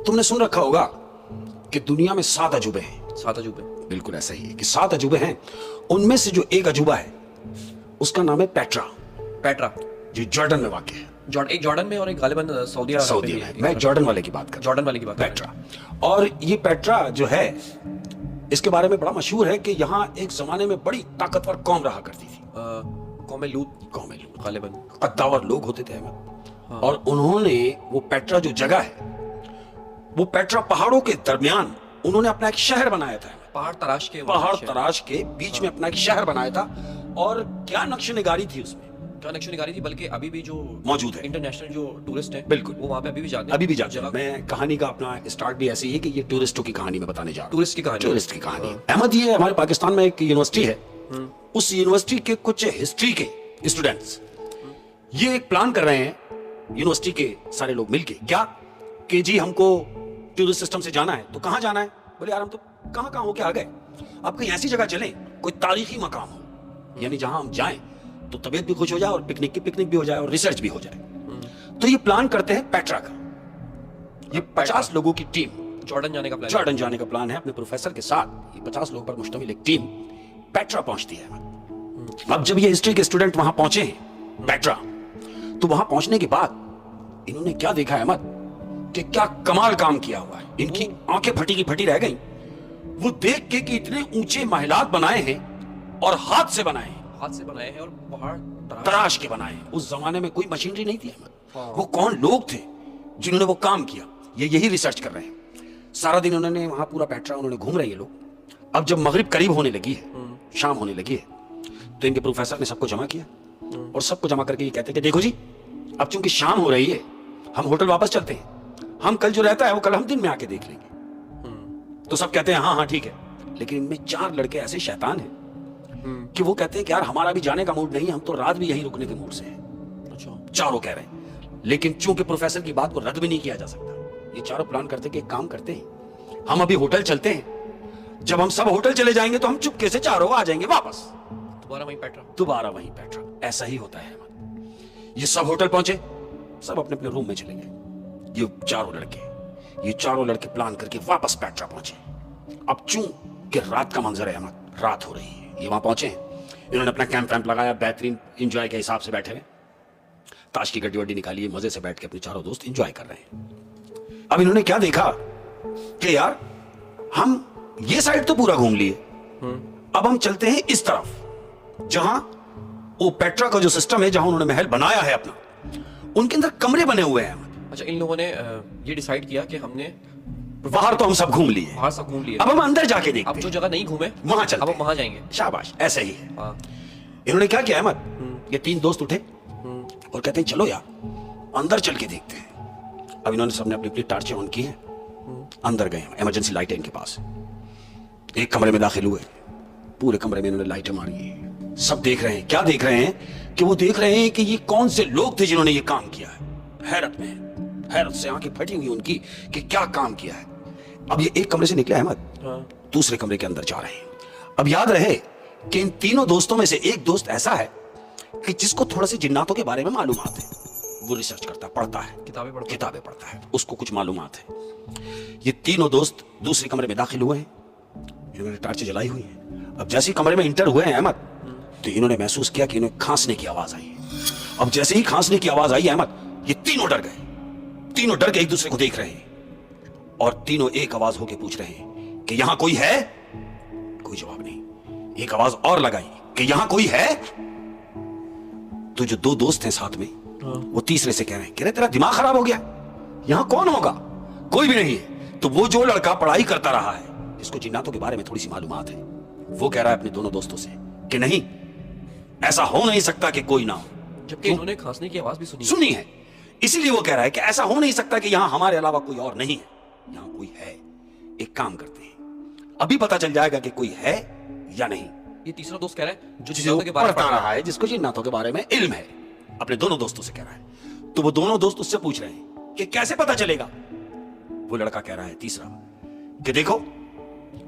तुमने सुन रखा होगा कि दुनिया में 7 अजूबे हैं। 7 अजूबे? बिल्कुल ऐसा ही है कि 7 अजूबे हैं। उनमें से जो एक अजूबा है उसका नाम है पेट्रा। पेट्रा जो जॉर्डन में वाक़ है। एक जॉर्डन में और एक गालिबन सऊदी में है। मैं जॉर्डन वाले की बात कर रहा हूं। जॉर्डन वाले की बात पेट्रा। और ये पेट्रा जो है इसके बारे में बड़ा मशहूर है कि यहाँ एक जमाने में बड़ी ताकतवर कौम रहा करती थी। कौम लूत गालिबन। कद्दावर लोग होते थे अहमद। और उन्होंने वो पेट्रा जो जगह है वो पेट्रा पहाड़ों के दरमियान उन्होंने अपना एक शहर बनाया था। पहाड़ तराश के बीच में अपना एक शहर बनाया था। और क्या नक्शेनिगारी थी उसमें, क्या नक्शेनिगारी थी, बल्कि अभी भी जो मौजूद है इंटरनेशनल जो टूरिस्ट हैं बिल्कुल वो वहाँ पे अभी भी जाते हैं। मैं कहानी का अपना स्टार्ट भी ऐसी है कि ये टूरिस्टों की कहानी में बताने जा रहा हूं। टूरिस्ट की कहानी अहमद, ये हमारे पाकिस्तान में एक यूनिवर्सिटी है। उस यूनिवर्सिटी के कुछ हिस्ट्री के स्टूडेंट्स ये एक प्लान कर रहे हैं, यूनिवर्सिटी के सारे लोग मिलके, क्या कि जी हमको टूरिस्ट सिस्टम से जाना है। तो कहाँ जाना है? बोले यार हम तो कहाँ होके आ गए, आप कहीं ऐसी जगह चलें कोई तारीखी मकाम हो, यानी जहां हम जाएं तो तबीयत भी खुश हो जाए और पिकनिक भी हो जाए और रिसर्च भी हो जाए। तो ये प्लान करते हैं पेट्रा का। ये 50 लोगों की टीम जॉर्डन जाने का प्लान है अपने प्रोफेसर के साथ। ये 50 लोगों पर मुश्तमिल एक टीम पेट्रा पहुंचती है। अब जब ये हिस्ट्री के स्टूडेंट वहां पहुंचे पेट्रा, तो वहां पहुंचने के बाद इन्होंने क्या देखा अहमद कि क्या कमाल काम किया हुआ है। इनकी आंखें फटी की फटी रह गई वो देख के कि इतने ऊंचे महलात बनाए हैं और हाथ से बनाए हैं और पहाड़ तराश के बनाए हैं। उस जमाने में कोई मशीनरी नहीं थी अहमद। वो कौन लोग थे जिन्होंने वो काम किया, ये यही रिसर्च कर रहे हैं। सारा दिन उन्होंने वहां पूरा पेट्रा उन्होंने घूम रहे हैं लोग। अब जब मगरिब करीब होने लगी है, शाम होने लगी है, तो इनके प्रोफेसर ने सबको जमा किया और सबको जमा करके ये कहते कि देखो जी अब चूंकि शाम हो रही है हम होटल वापस चलते हैं, हम कल जो रहता है वो कल हम दिन में आके देख लेंगे। तो सब कहते हैं हाँ ठीक है। लेकिन इनमें 4 लड़के ऐसे शैतान हैं कि वो कहते हैं कि यार हमारा भी जाने का मूड नहीं, हम तो रात भी यहीं रुकने के मूड से हैं। अच्छा, चारों कह रहे हैं। लेकिन चूंकि प्रोफेसर की बात को रद्द भी नहीं किया जा सकता, ये चारों प्लान करते कि एक काम करते हैं, हम अभी होटल चलते हैं, जब हम सब होटल चले जाएंगे तो हम चुपके से चारों आ जाएंगे वापस, दोबारा वहीं पेट्रा। ऐसा ही होता है। ये सब होटल पहुंचे, सब अपने अपने रूम में चले गए। ये चारों लड़के प्लान करके वापस पेट्रा पहुंचे। अब चूंकि रात का मंजर है अहमद, रात हो रही है, ये वहां पहुंचे, इन्होंने अपना कैंप लगाया, बेहतरीन एंजॉय के हिसाब से बैठे हुए, ताश की गड्डी वड्डी निकाली, मजे से बैठ के अपने चारों दोस्त एंजॉय कर रहे हैं। अब इन्होंने क्या देखा कि यार हम ये साइड तो पूरा घूम लिए, अब हम चलते हैं इस तरफ जहां वो पेट्रा का जो सिस्टम है, जहां उन्होंने महल बनाया है अपना, उनके अंदर कमरे बने हुए हैं। अच्छा, इन लोगों ने ये डिसाइड किया कि हमने बाहर तो हम सब घूम लिए, अब हम अंदर जाके देखते हैं, अब जो जगह नहीं घूमे वहां चलते, अब हम वहां जाएंगे। शाबाश, ऐसा ही है। इन्होंने क्या किया अहमद, ये 3 दोस्त उठे और कहते हैं चलो यार अंदर चल के देखते हैं। अब इन्होंने सबने अपनी अपनी टार्चें ऑन की हैं, अंदर गए, इमरजेंसी लाइटें इनके पास, एक कमरे में दाखिल हुए, पूरे कमरे में इन्होंने लाइटें मारी, सब देख रहे हैं। क्या देख रहे हैं कि वो देख रहे हैं कि ये कौन से लोग थे जिन्होंने ये काम किया है। हैरत से आंखें फटी हुई उनकी कि क्या काम किया है। अब ये एक कमरे से निकले अहमद, दूसरे कमरे के अंदर जा रहे हैं। अब याद रहे कि इन तीनों दोस्तों में से एक दोस्त ऐसा है कि जिसको थोड़ा सी जिन्नातों के बारे में मालूमात है, वो रिसर्च करता, पढ़ता है, किताबें पढ़ता है, उसको कुछ मालूमात है। ये तीनों दोस्त दूसरे कमरे में दाखिल हुए हैं, इन्होंने टार्चें जलाई हुई है। अब जैसे ही कमरे में इंटर हुए हैं अहमद, तो इन्होंने महसूस किया कि इन्हें खांसने की आवाज आई। अब जैसे ही खांसने की आवाज आई अहमद, ये तीनों डर गए, एक दूसरे को देख रहे हैं और तीनों एक आवाज होके पूछ रहे हैं कि यहां कोई है? कोई जवाब नहीं। एक आवाज और लगाई कि यहां कोई है? तो जो 2 दोस्त हैं साथ में, वो तीसरे से कह रहे हैं कि तेरा दिमाग खराब हो गया, यहां कौन होगा? कोई भी नहीं है। तो वो जो लड़का पढ़ाई करता रहा है, जिसको जिन्नातों के बारे में थोड़ी सी मालूमात है, वो कह रहा है अपने दोनों दोस्तों से कि नहीं, ऐसा हो नहीं सकता कि कोई ना हो, जबकि इन्होंने खांसने की आवाज भी सुनी है। इसीलिए वो कह रहा है कि ऐसा हो नहीं सकता कि यहां हमारे अलावा कोई और नहीं है, यहां कोई है। एक काम करते हैं, अभी पता चल जाएगा कि कोई है या नहीं। ये तीसरा दोस्त कह रहा है जो जिन्नातों के बारे में पढ़ रहा है, जिसको जिन्नातों के बारे में इल्म है, अपने दोनों दोस्तों से कह रहा है। तो वो दोनों दोस्त उससे पूछ रहे हैं कि कैसे पता चलेगा? वो लड़का कह रहा है तीसरा कि देखो,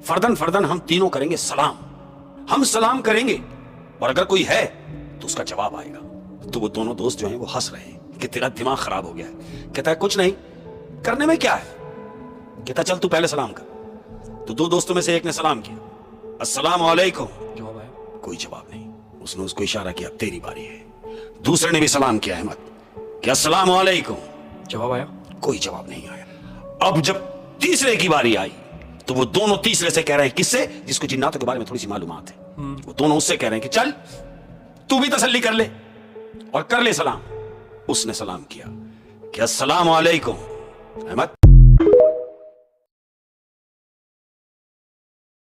फर्दन हम तीनों करेंगे सलाम, हम सलाम करेंगे और अगर कोई है तो उसका जवाब आएगा। तो वो दोनों दोस्त जो हैं वो हंस रहे हैं कि तेरा दिमाग खराब हो गया है। कहता है कुछ नहीं, करने में क्या है, کہتا چل تو پہلے سلام کر. تو دو دوستوں میں سے ایک نے سلام کیا, السلام علیکم. جواب آیا؟ کوئی جواب نہیں. اس نے اس کو اشارہ کیا اب تیری باری ہے. دوسرے نے بھی سلام کیا احمد کہ السلام علیکم. جواب آیا؟ کوئی جواب نہیں آیا. اب جب تیسرے کی باری آئی تو وہ دونوں تیسرے سے کہہ رہے ہیں, کس سے؟ جس کو جناتوں کے بارے میں تھوڑی سی معلومات ہے. وہ دونوں اس سے کہہ رہے ہیں کہ چل تو بھی تسلی کر لے اور کر لے سلام. اس نے سلام کیا کہ السلام علیکم. احمد